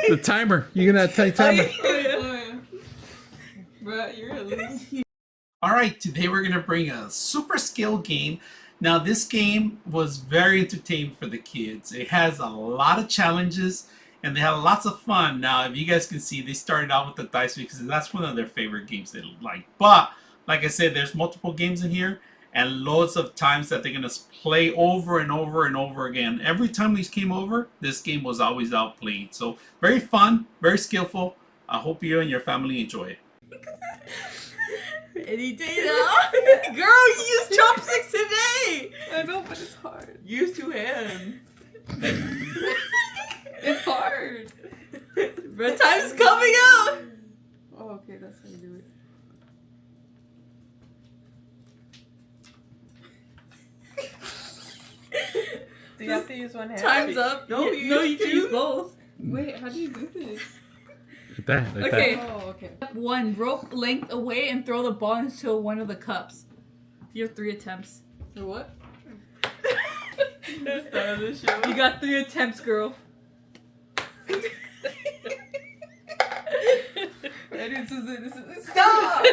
The timer. You're gonna have timer. Bro, you're a loser. Alright, today we're going to bring a super skill game. Now this game was very entertaining for the kids. It has a lot of challenges and they had lots of fun. Now if you guys can see, they started out with the dice because that's one of their favorite games they like. But like I said, there's multiple games in here and loads of times that they're going to play over and over and over again. Every time we came over, this game was always outplayed. So very fun, very skillful. I hope you and your family enjoy it. Any day now. Girl, you used chopsticks today. I know, but it's hard. Use 2 hands. It's hard. Bro, time's coming out. Oh, okay, that's how you do it. Do you have to use one hand? Time's up. No, you can use both. Wait, how do you do this? Like that. Like Okay. that. Oh, okay. 1, rope length away and throw the ball into one of the cups. You have 3 attempts. So what? That's the other show. You got 3 attempts, girl. Ready? This is stop!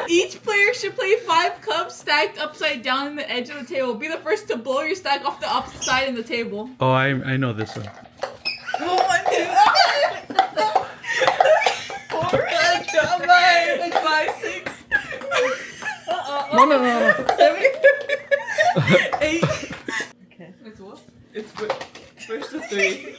Each player should play 5 cups stacked upside down in the edge of the table. Be the first to blow your stack off the opposite side in the table. Oh, I know this one. 1, 2, 4, 5, 6. No. 7, 8. Okay. It's what? It's first to 3.